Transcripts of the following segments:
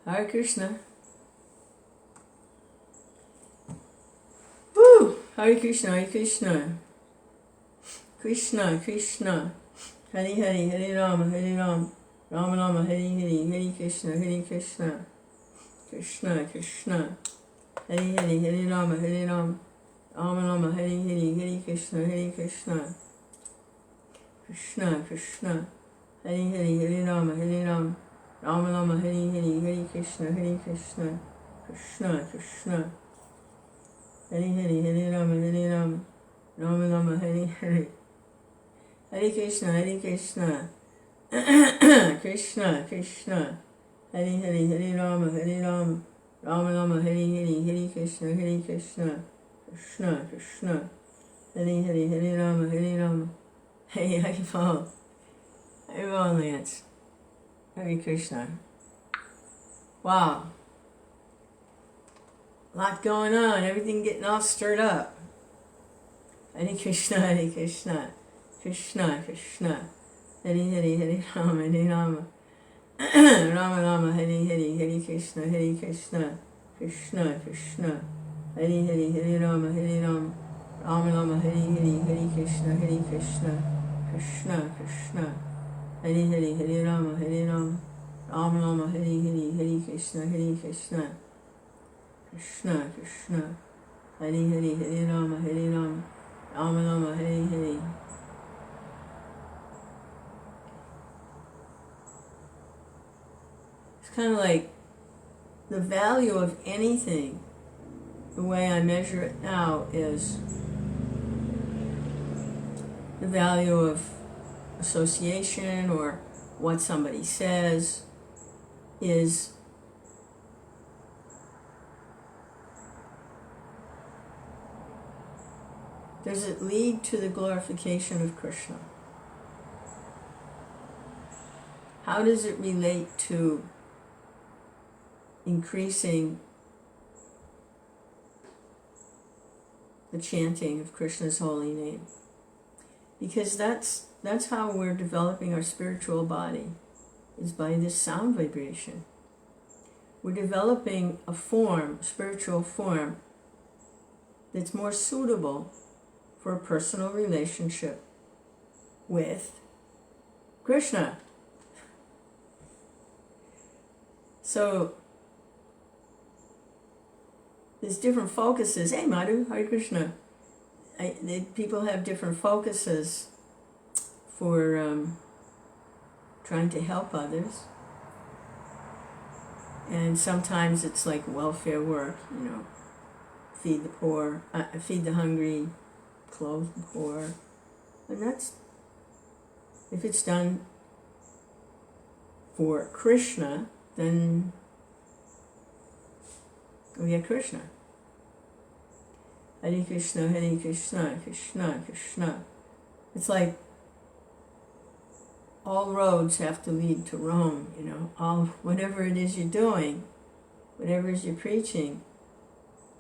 Hare Krishna. Woo! Hare Krishna, Hare Krishna. Krishna, Krishna. Hare Hare, Hare Rama, Hare Rama. Rama Rama, Hare Hare, Hare Krishna, Hare Krishna. Krishna, Krishna. Hare Hare, Hare Rama, Hare Rama. Rama Rama, Hare Hare, Hare Krishna, Hare Krishna. Krishna, Krishna. Hare Hare, Hare Rama, Hare Rama. Rama Rama, Hare Hare, Hare Krishna, Hare Krishna. Krishna, Krishna. Hare Hare, Hare Rama, Hare Rama. Rama Rama, Hare Hare. Hare Krishna, Hare Krishna. Krishna, Krishna. Hare Hare, Hare Rama, Hare Rama. Rama Rama, Hare Hare, Hare Krishna, Hare Krishna. Krishna, Krishna. Hare Hare, Hare Rama, Hare Rama. Hey, how you fall? How you fall, Lance? Hare Krishna. Wow. A lot going on, everything getting all stirred up. Hare Krishna, Hare Krishna. Krishna, Krishna. Hare Hare, Hare Rama, Hare Rama. Rama Rama, Hare Hare, Hare Krishna, Hare Krishna. Krishna, Krishna. Hare Hare, Hare Rama, Hare Rama. Rama Rama, Hare Hare, Hare Krishna, Hare Krishna. Krishna, Krishna. Hare Hare, Hare Rama, Hare Rama. Rama Rama, Hare Hare, Hare Krishna, Hare Krishna. Krishna, Krishna. Hare Hare, Hare Rama, Hare Rama. Rama Rama, Hare Hare. It's kind of like the value of anything, the way I measure it now, is the value of association or what somebody says is does it lead to the glorification of Krishna? How does it relate to increasing the chanting of Krishna's holy name? Because that's how we're developing our spiritual body, is by this sound vibration. We're developing a form, spiritual form, that's more suitable for a personal relationship with Krishna. So there's different focuses. Hey Madhu, Hare Krishna. People have different focuses for trying to help others. And sometimes it's like welfare work, feed the poor, feed the hungry, clothe the poor. And that's, if it's done for Krishna, then we get Krishna. Hare Krishna, Hare Krishna, Krishna, Krishna. It's like all roads have to lead to Rome, all, whatever it is you're doing, whatever it is you're preaching,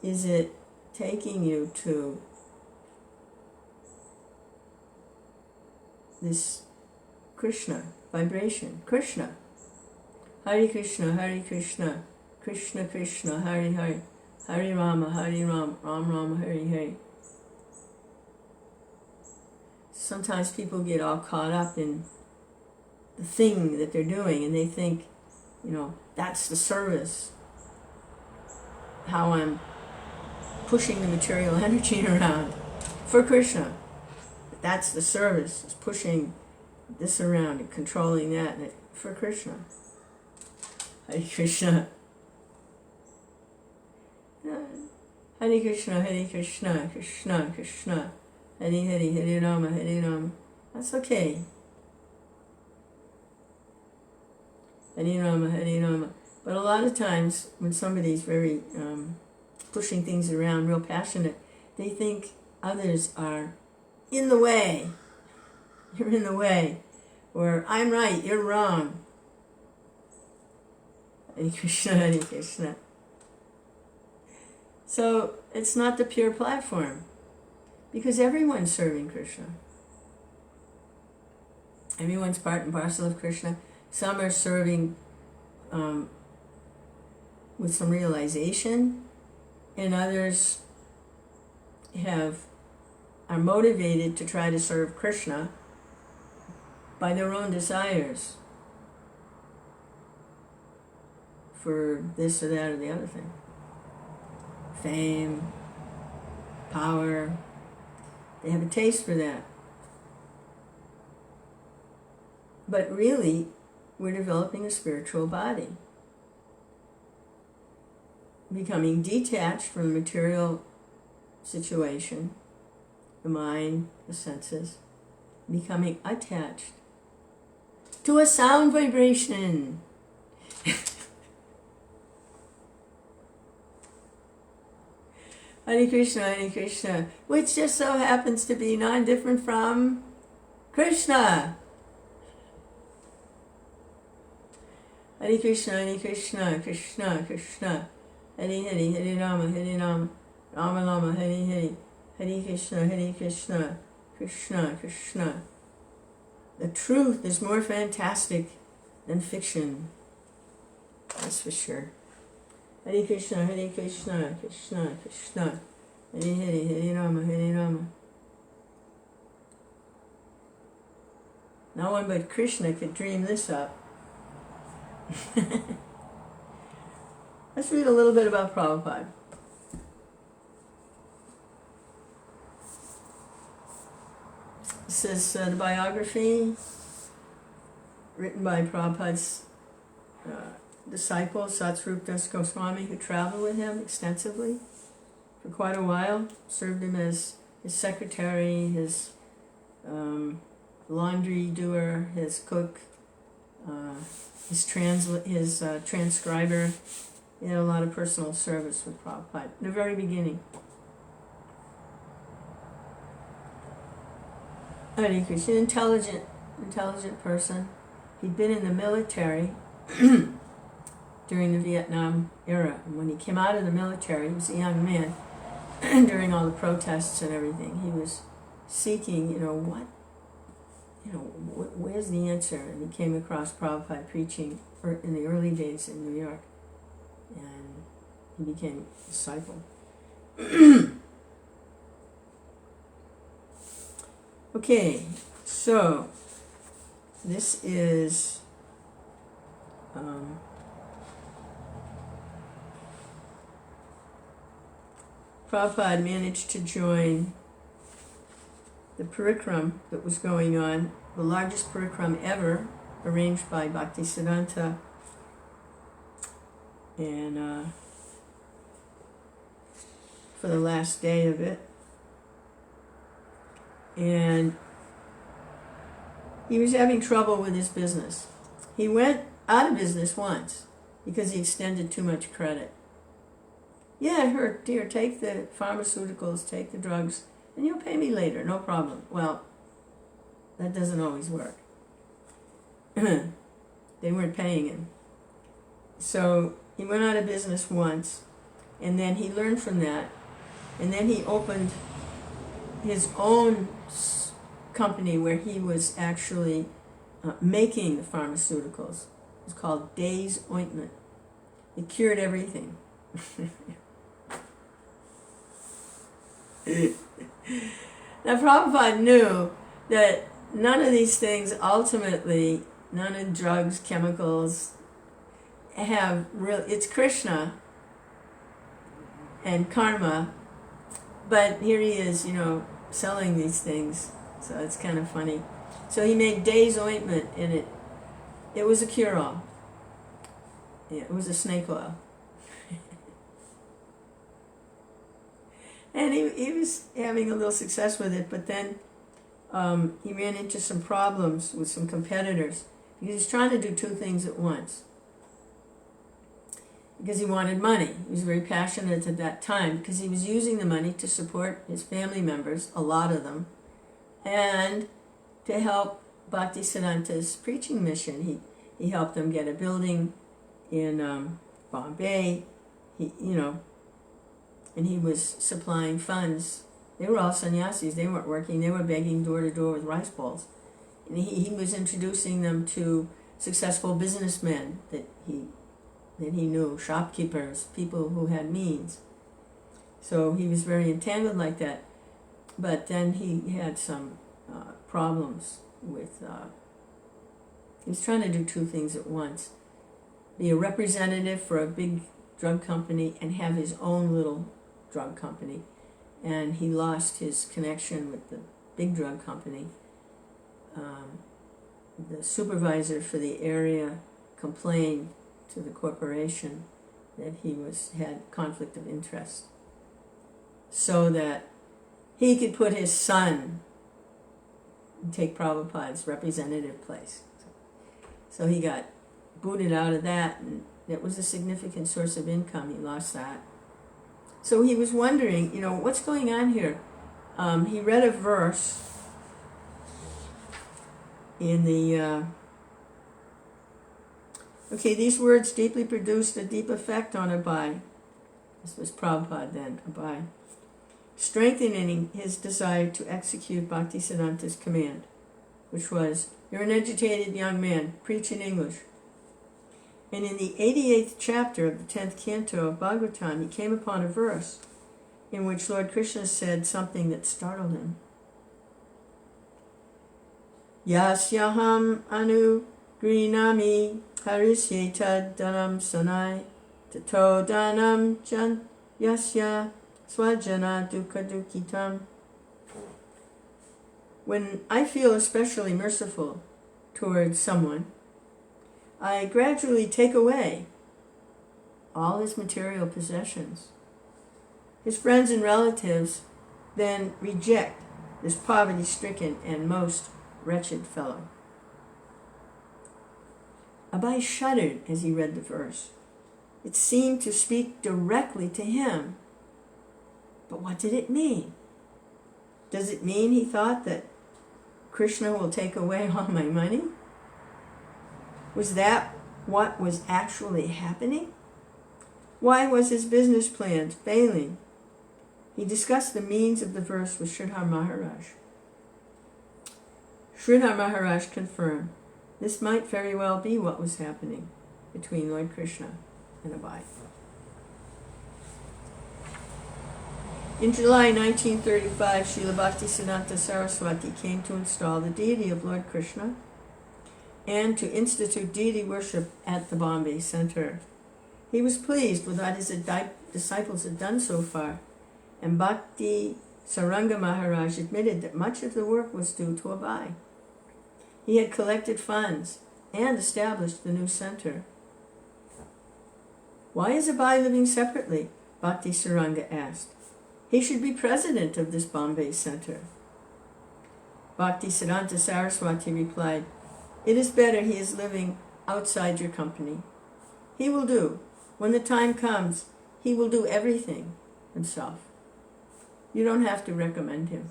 is it taking you to this Krishna vibration? Krishna. Hare Krishna, Hare Krishna, Krishna Krishna, Hare Hare, Hare Rama, Hare Rama, Ram Rama, Hare Hare. Sometimes people get all caught up in the thing that they're doing, and they think, that's the service. How I'm pushing the material energy around for Krishna. That's the service, is pushing this around and controlling that for Krishna. Hare Krishna. Hare Krishna, Hare Krishna, Krishna Krishna. Hare Hare, Hare Rama, Hare Rama. That's okay. Hare Rama, Hare Rama. But a lot of times when somebody's very pushing things around, real passionate, they think others are in the way. You're in the way. Or I'm right, you're wrong. Hare Krishna, Hare Krishna. So it's not the pure platform. Because everyone's serving Krishna. Everyone's part and parcel of Krishna. Some are serving with some realization, and others are motivated to try to serve Krishna by their own desires for this or that or the other thing. Fame, power, they have a taste for that. But really, we're developing a spiritual body, becoming detached from the material situation, the mind, the senses, becoming attached to a sound vibration. Hare Krishna, which just so happens to be non-different from Krishna. Hare Krishna, Krishna Krishna, Hare Hare, Hare Rama, Rama Rama, Hare Hare, Hare Krishna, Krishna Krishna. The truth is more fantastic than fiction. That's for sure. Hare Krishna, Krishna Krishna, Hare Hare, Hare Rama. No one but Krishna could dream this up. Let's read a little bit about Prabhupada. This is the biography written by Prabhupada's disciple, Satsvarup Das Goswami, who traveled with him extensively for quite a while, served him as his secretary, his laundry doer, his cook, his transcriber. He had a lot of personal service with Prabhupada in the very beginning. Hare Krishna, intelligent person. He'd been in the military during the Vietnam era. And when he came out of the military, he was a young man, during all the protests and everything, he was seeking, where's the answer? And he came across Prabhupada preaching in the early days in New York. And he became a disciple. Okay, so this is Prabhupada managed to join the Parikrama that was going on, the largest Parikrama ever, arranged by Bhaktisiddhanta, and for the last day of it. And he was having trouble with his business. He went out of business once because he extended too much credit. Yeah, I heard, dear, take the pharmaceuticals, take the drugs, and you'll pay me later, no problem. Well, that doesn't always work. They weren't paying him. So he went out of business once, and then he learned from that, and then he opened his own company where he was actually making the pharmaceuticals. It was called Day's Ointment. It cured everything. Now Prabhupada knew that none of these things ultimately, none of drugs, chemicals, have real, it's Krishna and karma, but here he is, selling these things, so it's kind of funny. So he made Day's Ointment, and it was a cure-all. Yeah, it was a snake oil. And he was having a little success with it, but then he ran into some problems with some competitors. He was trying to do two things at once. Because he wanted money. He was very passionate at that time because he was using the money to support his family members, a lot of them, and to help Bhaktisiddhanta's preaching mission. He helped them get a building in Bombay, and he was supplying funds They were all sannyasis. They weren't working. They were begging door to door with rice balls. And he was introducing them to successful businessmen that he knew, shopkeepers, people who had means. So he was very entangled like that. But then he had some problems with, he was trying to do two things at once. Be a representative for a big drug company and have his own little drug company. And he lost his connection with the big drug company. The supervisor for the area complained to the corporation that he had conflict of interest, so that he could put his son and take Prabhupada's representative place. So he got booted out of that, and it was a significant source of income. He lost that. So he was wondering, what's going on here? He read a verse in the, these words deeply produced a deep effect on Abai. This was Prabhupada then, Abai, strengthening his desire to execute Bhaktisiddhanta's command, which was, "You're an educated young man, preach in English." And in the 88th chapter of the 10th canto of Bhagavatam, he came upon a verse in which Lord Krishna said something that startled him. Yasyaham anu grinami harisyetad dhanam sanai tato dhanam jan yasya swajana dukkhadukitam. When I feel especially merciful towards someone, I gradually take away all his material possessions. His friends and relatives then reject this poverty-stricken and most wretched fellow. Abai shuddered as he read the verse. It seemed to speak directly to him. But what did it mean? Does it mean, he thought, that Krishna will take away all my money? Was that what was actually happening? Why was his business plans failing? He discussed the means of the verse with Sridhar Maharaj. Sridhar Maharaj confirmed this might very well be what was happening between Lord Krishna and Abai. In July 1935, Srila Bhaktisiddhanta Saraswati came to install the deity of Lord Krishna and to institute deity worship at the Bombay Center. He was pleased with what his disciples had done so far, and Bhakti Saranga Maharaj admitted that much of the work was due to Abai. He had collected funds and established the new center. Why is Abai living separately? Bhakti Saranga asked. He should be president of this Bombay Center. Bhaktisiddhanta Saraswati replied, "It is better he is living outside your company. He will do. When the time comes, he will do everything himself. You don't have to recommend him."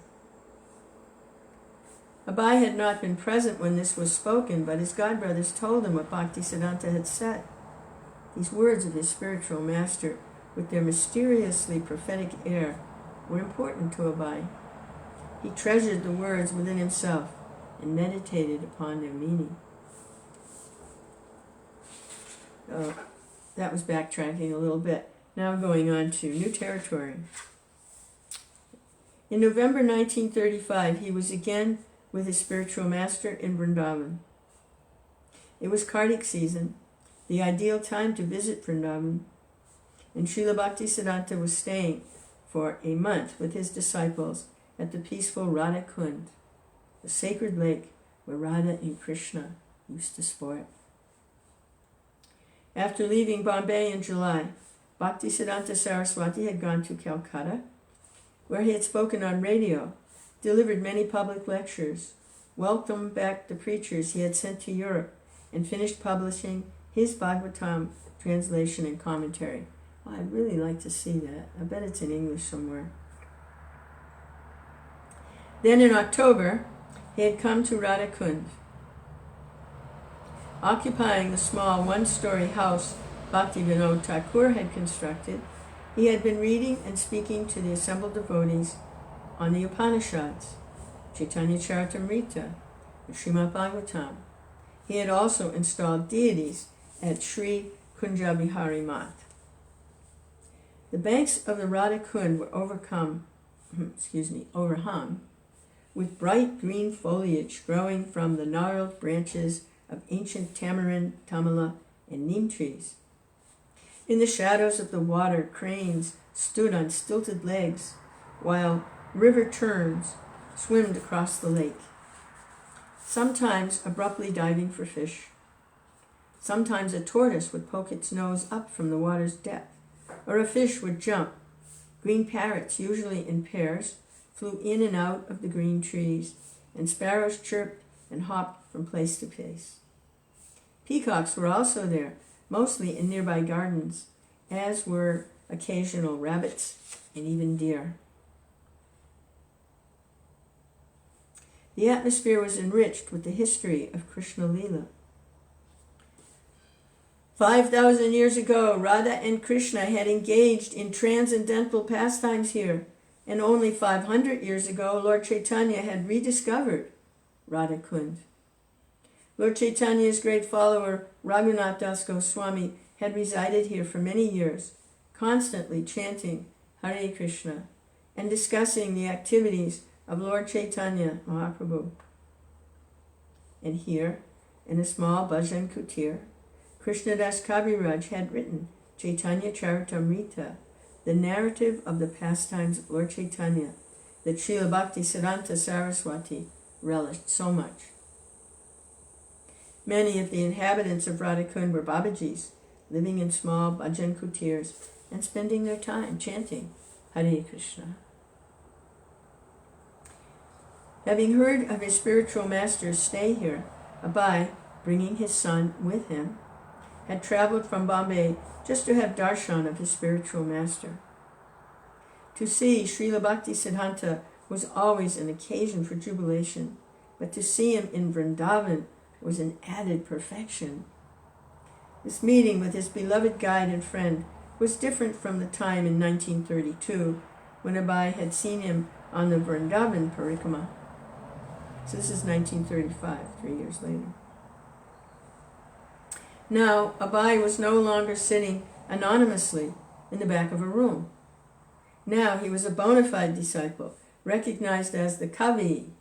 Abai had not been present when this was spoken, but his godbrothers told him what Bhaktisiddhanta had said. These words of his spiritual master, with their mysteriously prophetic air, were important to Abai. He treasured the words within himself and meditated upon their meaning. That was backtracking a little bit. Now going on to new territory. In November 1935, he was again with his spiritual master in Vrndavan. It was Kartik season, the ideal time to visit Vrndavan, and Srila Bhaktisiddhanta was staying for a month with his disciples at the peaceful Radha Kund, the sacred lake where Radha and Krishna used to sport. After leaving Bombay in July, Bhaktisiddhanta Saraswati had gone to Calcutta, where he had spoken on radio, delivered many public lectures, welcomed back the preachers he had sent to Europe, and finished publishing his Bhagavatam translation and commentary. Oh, I'd really like to see that. I bet it's in English somewhere. Then in October, he had come to Radha Kund. Occupying the small one-story house Bhaktivinoda Thakur had constructed, he had been reading and speaking to the assembled devotees on the Upanishads, Chaitanya Charitamrita, and Srimad Bhagavatam. He had also installed deities at Sri Kunja Bihari Math. The banks of the Radha Kund were overhung with bright green foliage growing from the gnarled branches of ancient tamarind, tamala, and neem trees. In the shadows of the water, cranes stood on stilted legs, while river terns swimmed across the lake, sometimes abruptly diving for fish. Sometimes a tortoise would poke its nose up from the water's depth, or a fish would jump. Green parrots, usually in pairs, flew in and out of the green trees, and sparrows chirped and hopped from place to place. Peacocks were also there, mostly in nearby gardens, as were occasional rabbits and even deer. The atmosphere was enriched with the history of Krishna Lila. 5,000 years ago, Radha and Krishna had engaged in transcendental pastimes here, and only 500 years ago, Lord Chaitanya had rediscovered Radha Kund. Lord Chaitanya's great follower, Raghunath Das Goswami, had resided here for many years, constantly chanting Hare Krishna and discussing the activities of Lord Chaitanya Mahaprabhu. And here, in a small bhajan kutir, Krishnadas Kaviraj had written Chaitanya Charitamrita, the narrative of the pastimes of Lord Chaitanya that Srila Bhaktisiddhanta Saraswati relished so much. Many of the inhabitants of Radhakund were Babajis, living in small bhajan kutirs and spending their time chanting Hare Krishna. Having heard of his spiritual master's stay here, Abai, bringing his son with him, had traveled from Bombay just to have darshan of his spiritual master. To see Srila Bhaktisiddhanta was always an occasion for jubilation, but to see him in Vrndavan was an added perfection. This meeting with his beloved guide and friend was different from the time in 1932 when Abai had seen him on the Vrndavan Parikrama. So this is 1935, 3 years later. Now, Abai was no longer sitting anonymously in the back of a room. Now he was a bona fide disciple, recognized as the Kavi,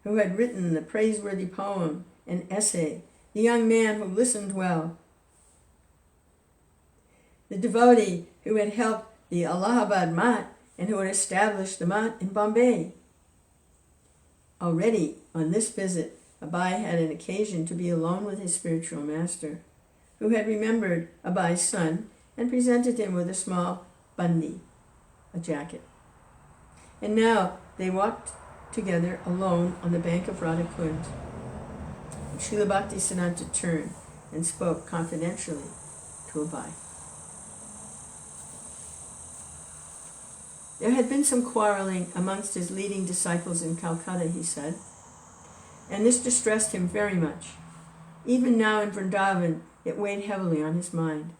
who had written the praiseworthy poem and essay, the young man who listened well, the devotee who had helped the Allahabad Mat and who had established the Mat in Bombay. Already on this visit, Abai had an occasion to be alone with his spiritual master, who had remembered Abai's son and presented him with a small bandi, a jacket. And now they walked together alone on the bank of Radha Kund. Srila Bhaktisiddhanta turned and spoke confidentially to Abai. There had been some quarreling amongst his leading disciples in Calcutta, he said, and this distressed him very much. Even now in Vrindavan, it weighed heavily on his mind.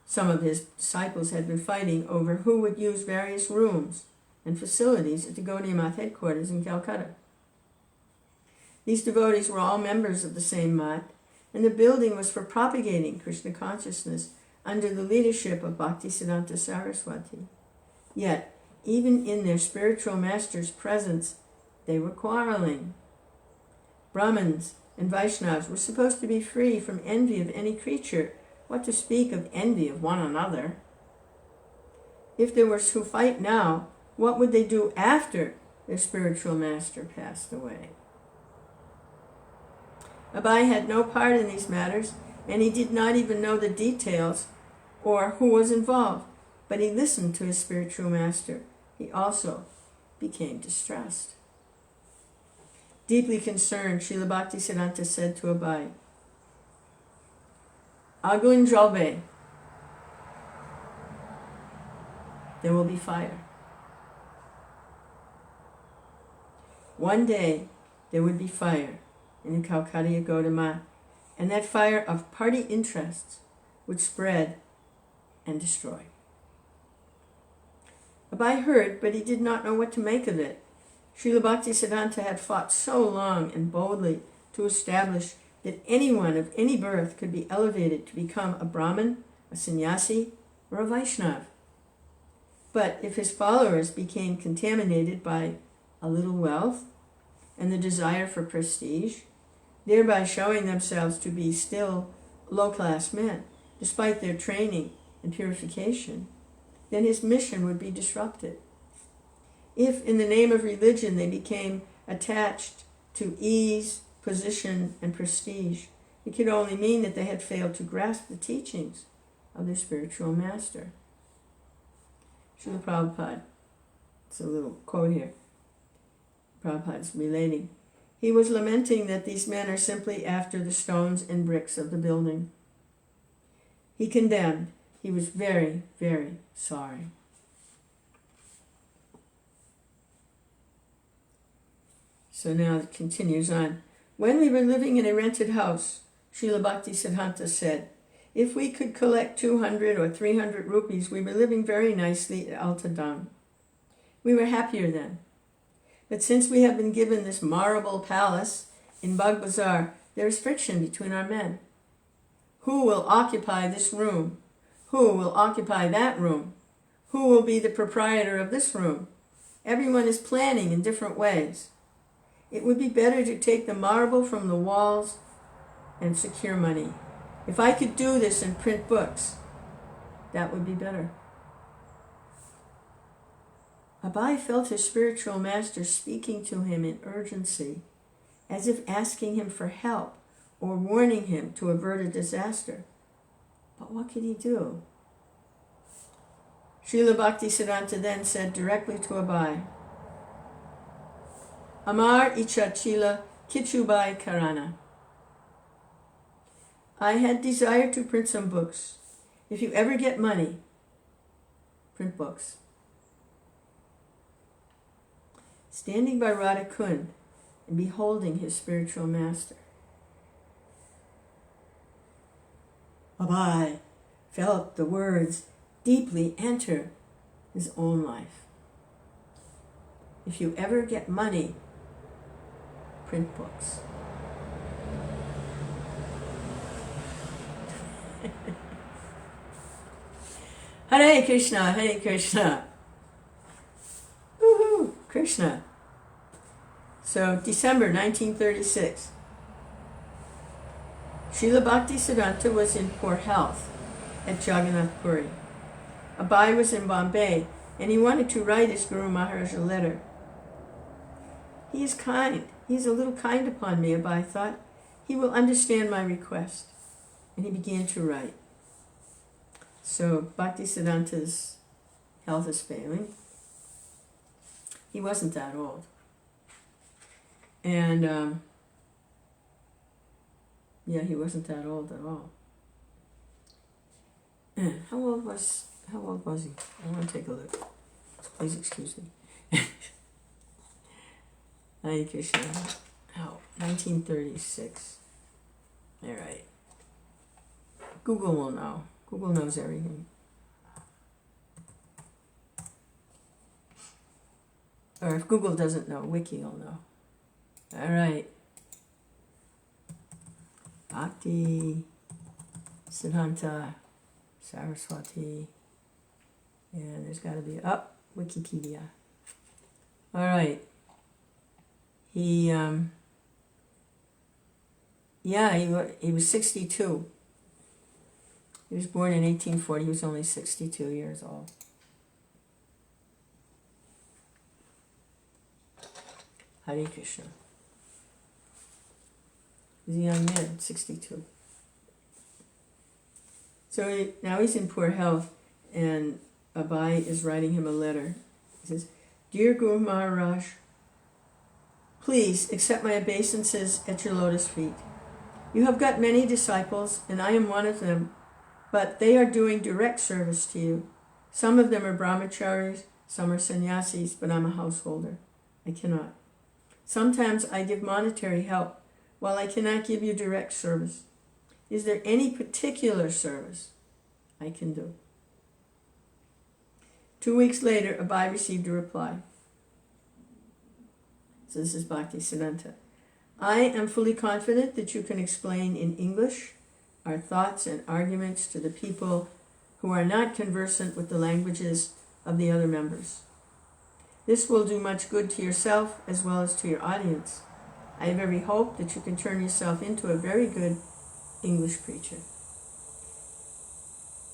Some of his disciples had been fighting over who would use various rooms and facilities at the Gaudiya Math headquarters in Calcutta. These devotees were all members of the same Math, and the building was for propagating Krishna consciousness under the leadership of Bhaktisiddhanta Saraswati. Yet, even in their spiritual master's presence, they were quarreling. Brahmins and Vaishnavas were supposed to be free from envy of any creature, what to speak of envy of one another. If they were to fight now, what would they do after their spiritual master passed away? Abai had no part in these matters, and he did not even know the details or who was involved, but he listened to his spiritual master. He also became distressed. Deeply concerned, Srila Bhaktisiddhanta said to Abai, Agun jalbe, there will be fire. One day there would be fire in the Calcutta Gaudiya Math, and that fire of party interests would spread and destroy. Abai heard, but he did not know what to make of it, Srila Bhaktisiddhanta had fought so long and boldly to establish that anyone of any birth could be elevated to become a Brahmin, a sannyasi, or a Vaishnava. But if his followers became contaminated by a little wealth and the desire for prestige, thereby showing themselves to be still low-class men, despite their training and purification, then his mission would be disrupted. If, in the name of religion, they became attached to ease, position, and prestige, it could only mean that they had failed to grasp the teachings of their spiritual master. Srila Prabhupada, it's a little quote here. Prabhupada's relating. He was lamenting that these men are simply after the stones and bricks of the building. He condemned. He was very, very sorry. So now it continues on. When we were living in a rented house, Srila Bhaktisiddhanta said, if we could collect 200 or 300 rupees, we were living very nicely at Altadam. We were happier then. But since we have been given this marble palace in Bagh Bazar, there is friction between our men. Who will occupy this room? Who will occupy that room? Who will be the proprietor of this room? Everyone is planning in different ways. It would be better to take the marble from the walls and secure money. If I could do this and print books, that would be better. Abai felt his spiritual master speaking to him in urgency, as if asking him for help or warning him to avert a disaster. But what could he do? Srila Bhaktisiddhanta then said directly to Abai, Amar Ichachila Kichubai Karana. I had desire to print some books. If you ever get money, print books. Standing by Radha Kund and beholding his spiritual master, Abai felt the words deeply enter his own life. If you ever get money, print books. Hare Krishna, Hare Krishna. Woohoo, Krishna. So, December 1936. Srila Bhaktisiddhanta was in poor health at Jagannath Puri. Abai was in Bombay, and he wanted to write his Guru Maharaj a letter. He is kind. He is a little kind upon me, Abai thought. He will understand my request. And he began to write. So Bhaktisiddhanta's health is failing. He wasn't that old. And, he wasn't that old at all. How old was he? I want to take a look. Please excuse me. Hare Krishna. 1936. All right. Google will know. Google knows everything. Or if Google doesn't know, Wiki will know. All right. Bhakti, Siddhanta, Saraswati, and there's got to be, Wikipedia. All right. He was 62. He was born in 1840. He was only 62 years old. Hare Krishna. He's a young man, 62. So now he's in poor health, and Abai is writing him a letter. He says, Dear Guru Maharaj, please accept my obeisances at your lotus feet. You have got many disciples, and I am one of them, but they are doing direct service to you. Some of them are brahmacharis, some are sannyasis, but I'm a householder. I cannot. Sometimes I give monetary help, while I cannot give you direct service. Is there any particular service I can do? 2 weeks later, Abai received a reply. So this is Bhaktisiddhanta. I am fully confident that you can explain in English our thoughts and arguments to the people who are not conversant with the languages of the other members. This will do much good to yourself as well as to your audience. I have every hope that you can turn yourself into a very good English preacher.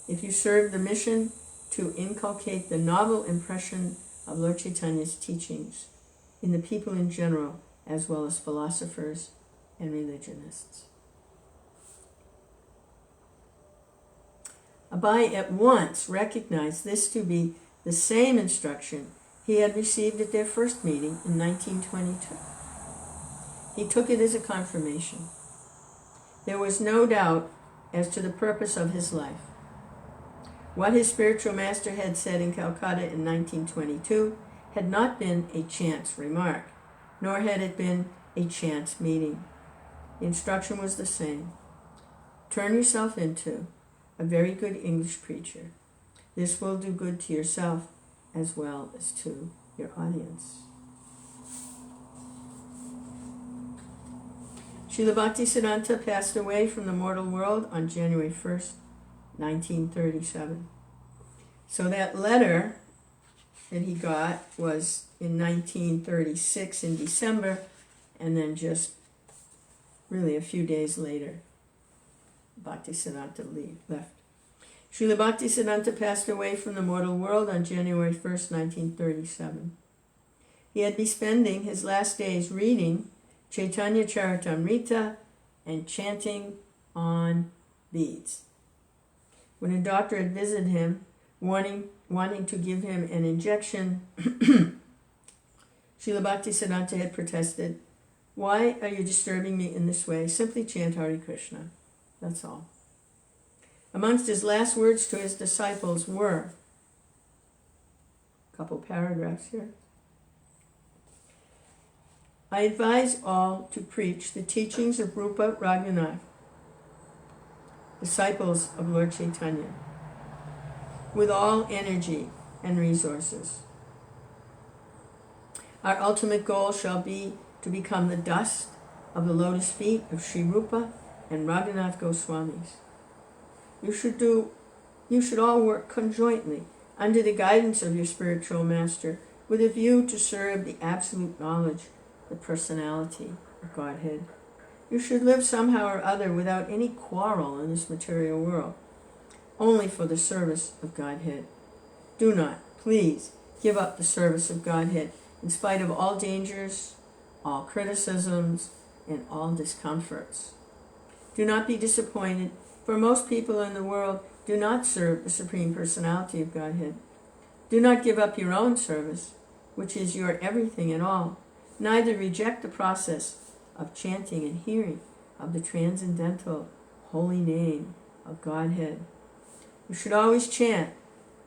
If you serve the mission to inculcate the novel impression of Lord Chaitanya's teachings in the people in general, as well as philosophers and religionists. Abai at once recognized this to be the same instruction he had received at their first meeting in 1922. He took it as a confirmation. There was no doubt as to the purpose of his life. What his spiritual master had said in Calcutta in 1922 had not been a chance remark, nor had it been a chance meeting. The instruction was the same. Turn yourself into a very good English preacher. This will do good to yourself as well as to your audience. Srila Bhaktisiddhanta passed away from the mortal world on January 1st, 1937. So that letter that he got was in 1936 in December, and then just really a few days later, Bhaktisiddhanta left. Srila Bhaktisiddhanta passed away from the mortal world on January 1st, 1937. He had been spending his last days reading Chaitanya Charitamrita and chanting on beads. When a doctor had visited him, wanting to give him an injection, Srila Bhaktisiddhanta had protested, "Why are you disturbing me in this way? Simply chant Hare Krishna. That's all." Amongst his last words to his disciples were, a couple paragraphs here, "I advise all to preach the teachings of Rupa Raghunath, disciples of Lord Chaitanya, with all energy and resources. Our ultimate goal shall be to become the dust of the lotus feet of Sri Rupa and Raghunath Goswamis. You should all work conjointly under the guidance of your spiritual master with a view to serve the absolute knowledge, the personality of Godhead. You should live somehow or other without any quarrel in this material world, only for the service of Godhead. Do not, please, give up the service of Godhead in spite of all dangers, all criticisms, and all discomforts. Do not be disappointed, for most people in the world do not serve the Supreme Personality of Godhead. Do not give up your own service, which is your everything and all. Neither reject the process of chanting and hearing of the transcendental holy name of Godhead. You should always chant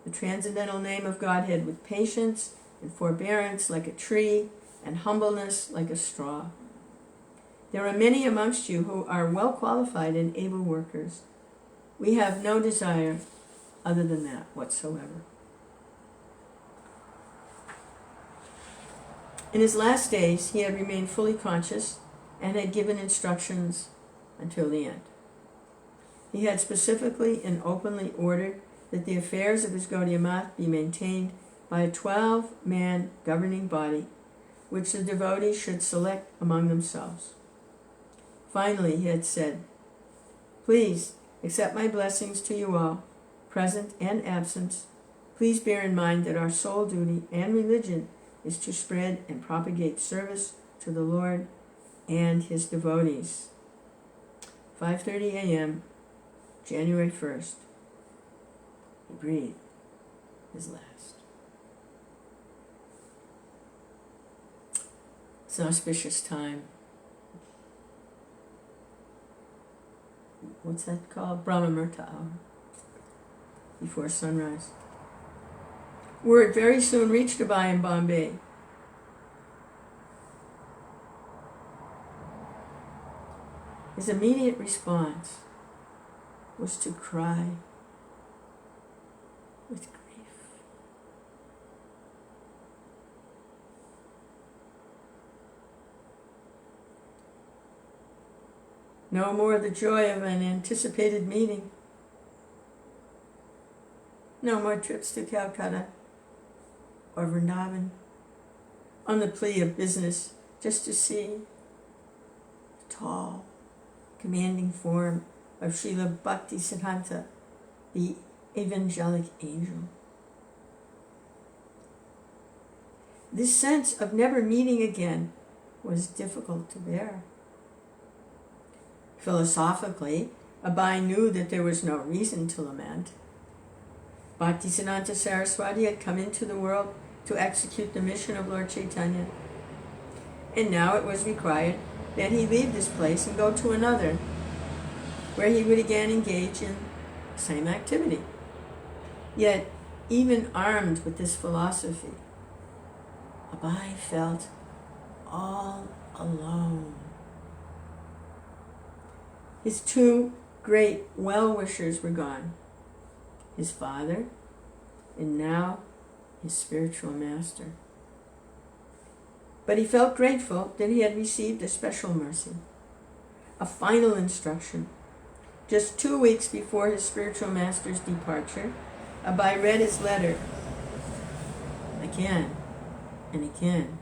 the transcendental name of Godhead with patience and forbearance like a tree and humbleness like a straw. There are many amongst you who are well qualified and able workers. We have no desire other than that whatsoever." In his last days, he had remained fully conscious and had given instructions until the end. He had specifically and openly ordered that the affairs of his Gaudiya Math be maintained by a 12-man governing body, which the devotees should select among themselves. Finally, he had said, "Please accept my blessings to you all, present and absent. Please bear in mind that our sole duty and religion is to spread and propagate service to the Lord and his devotees." 5:30 a.m., January 1st, he breathed his last. It's an auspicious time. What's that called? Lilamrta hour, before sunrise. Word very soon reached Abai in Bombay. His immediate response was to cry with grief. No more the joy of an anticipated meeting. No more trips to Calcutta or Vrndavan on the plea of business, just to see the tall, commanding form of Srila Bhaktisiddhanta, the evangelic angel. This sense of never meeting again was difficult to bear. Philosophically, Abai knew that there was no reason to lament. Bhaktisiddhanta Saraswati had come into the world to execute the mission of Lord Chaitanya, and now it was required that he leave this place and go to another, where he would again engage in the same activity. Yet, even armed with this philosophy, Abai felt all alone. His two great well-wishers were gone, his father and now his spiritual master. But he felt grateful that he had received a special mercy, a final instruction. Just 2 weeks before his spiritual master's departure, Abai read his letter again and again.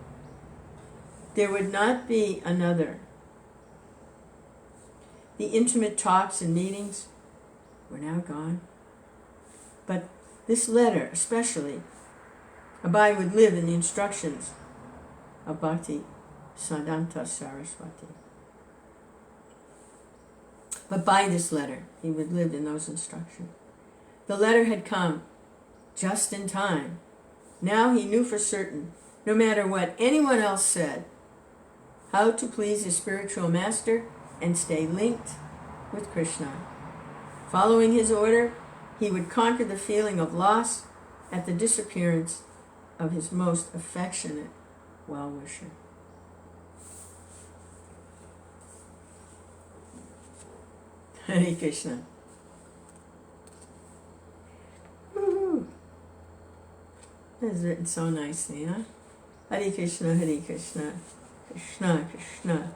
There would not be another. The intimate talks and meetings were now gone. But this letter, especially, Abai would live in the instructions of Bhaktisiddhanta Saraswati. But by this letter, he would live in those instructions. The letter had come just in time. Now he knew for certain, no matter what anyone else said, how to please his spiritual master and stay linked with Krishna. Following his order, he would conquer the feeling of loss at the disappearance of his most affectionate well-wisher. Hare Krishna. Woo-hoo. That is written so nicely, huh? Hare Krishna, Hare Krishna, Krishna Krishna,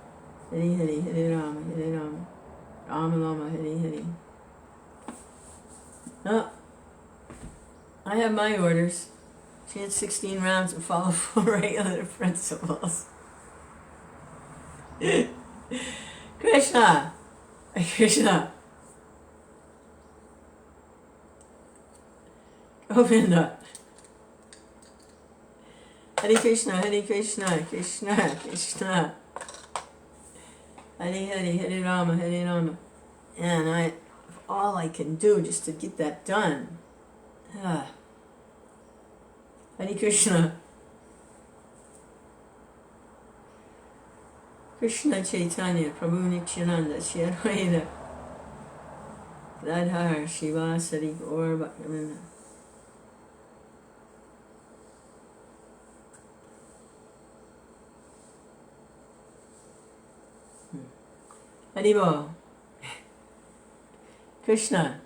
Hare Hare, Hare Rama, Hare Rama, Rama Rama, Hare Hare. Oh, I have my orders. She had 16 rounds and follow 4 regular principles. Krishna! Krishna! Govinda! Hare Krishna, Hare Krishna, Krishna Krishna, Hare Hare, Hare Rama, Hare Rama. And all I can do just to get that done. Hare Krishna. Krishna Chaitanya, Prabhu Nityananda, Shri Advaita, Radhar, Shiva, Sari, Gaur, Bhaktivinoda. Haribo. Krishna.